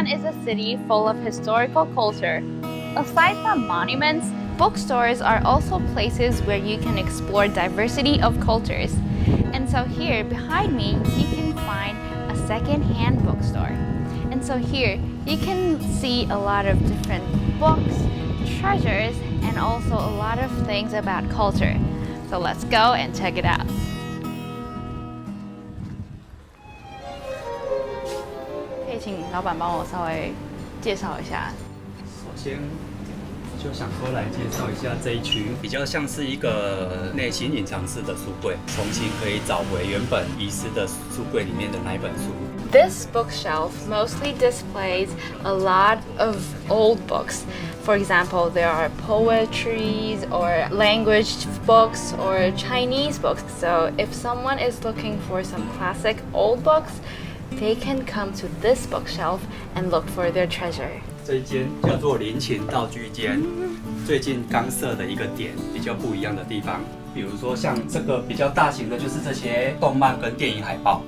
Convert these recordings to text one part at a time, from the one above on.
Tainan is a city full of historical culture. Aside from monuments, bookstores are also places where you can explore diversity of cultures. And so here, behind me, you can find a second-hand bookstore. And so here, you can see a lot of different books, treasures, and also a lot of things about culture. So let's go and check it out. 可以请老板帮我稍微介绍一下。首先就想说来介绍一下这一区，比较像是一个内心隐藏式的书柜，重新可以找回原本遗失的书柜里面的那一本书。This bookshelf mostly displays a lot of old books. For example, there are poetries or language books or Chinese books. So if someone is looking for some classic old books, they can come to this bookshelf and look for their treasure. 这一间叫做林琴道具间，最近刚设的一个点，比较不一样的地方，比如说像这个比较大型的，就是这些动漫跟电影海报。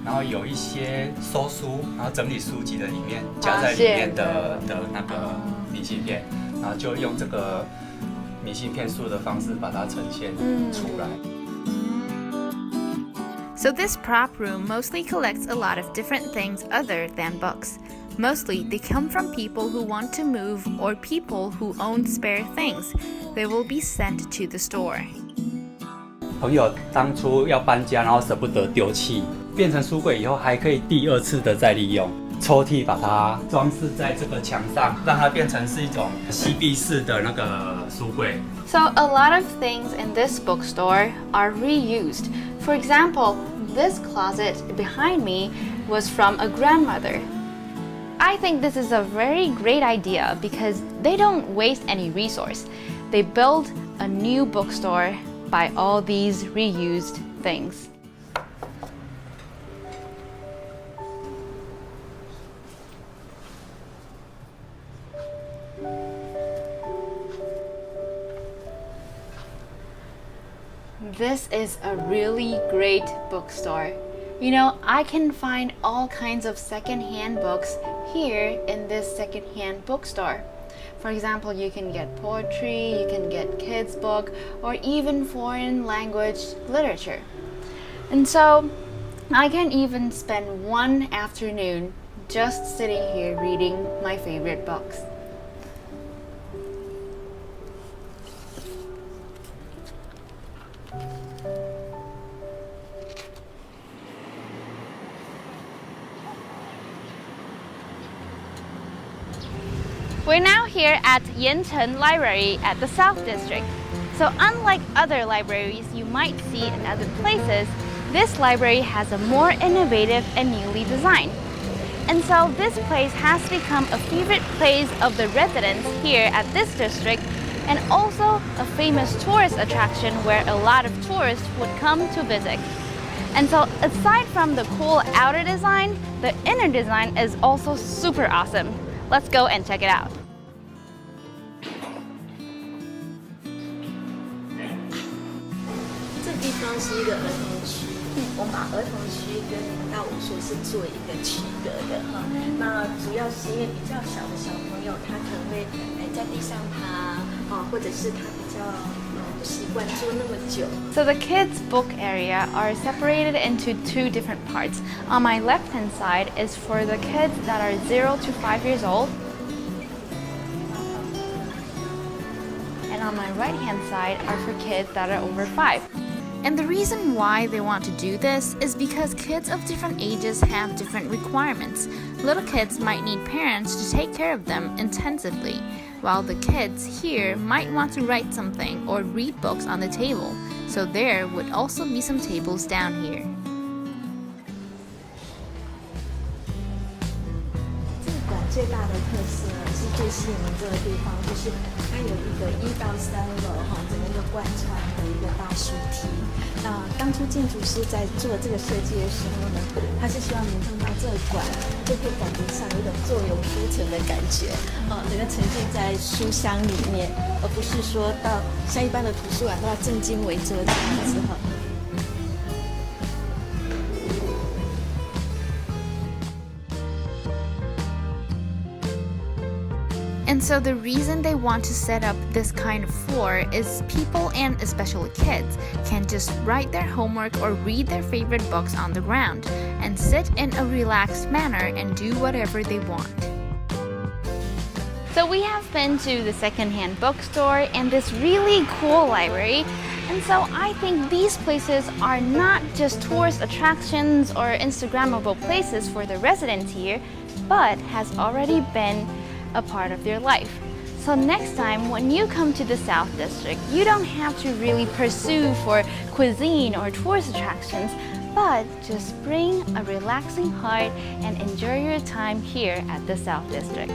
然后有一些收书，然后整理书籍的里面夹在里面的那个明信片，然后就用这个明信片书的方式把它呈现出来。So this prop room mostly collects a lot of different things other than books. Mostly, they come from people who want to move or people who own spare things. They will be sent to the store. 朋友当初要搬家，然后舍不得丢弃，变成书柜以后还可以第二次的再利用。抽屉把它装饰在这个墙上，让它变成是一种吸闭式的那个书柜。So a lot of things in this bookstore are reused. For example, this closet behind me was from a grandmother. I think this is a very great idea because they don't waste any resource. They build a new bookstore by all these reused things. This is a really great bookstore. You know, I can find all kinds of second-hand books here in this second-hand bookstore. For example, you can get poetry, you can get kids' book, or even foreign language literature. And so, I can even spend one afternoon just sitting here reading my favorite books. We're now here at Yencheng Library at the South District. So unlike other libraries you might see in other places, this library has a more innovative and newly designed. And so this place has become a favorite place of the residents here at this district and also a famous tourist attraction where a lot of tourists would come to visit. And so aside from the cool outer design, the inner design is also super awesome. Let's go and check it out. 这地方是一个儿童区，我们把儿童区跟0到5岁是做一个区隔的哈。那主要是因为比较小的小朋友，他可能会在地上爬啊，或者是他比较不习惯坐那么久。So the kids' book area are separated into two different parts. On my left-hand side is for the kids that are 0 to 5 years old. And on my right-hand side are for kids that are over 5. And the reason why they want to do this is because kids of different ages have different requirements. Little kids might need parents to take care of them intensively, while the kids here might want to write something or read books on the table. So there would also be some tables down here. 这个馆最大的特色是最吸引人这个地方，就是它有一个1到3楼哈，整个一个贯穿的一个大书梯。那当初建筑师在做这个设计的时候呢，他是希望民众到这个馆就可以感觉上有一种坐拥书城的感觉，整个沉浸在书香里面，而不是说到像一般的图书馆都要正襟危坐这样子哈。And so the reason they want to set up this kind of floor is people, and especially kids, can just write their homework or read their favorite books on the ground and sit in a relaxed manner and do whatever they want. So we have been to the secondhand bookstore and this really cool library. And so I think these places are not just tourist attractions or Instagrammable places for the residents here, but has already been a part of their life. So next time when you come to the South District, you don't have to really pursue for cuisine or tourist attractions, but just bring a relaxing heart and enjoy your time here at the South District.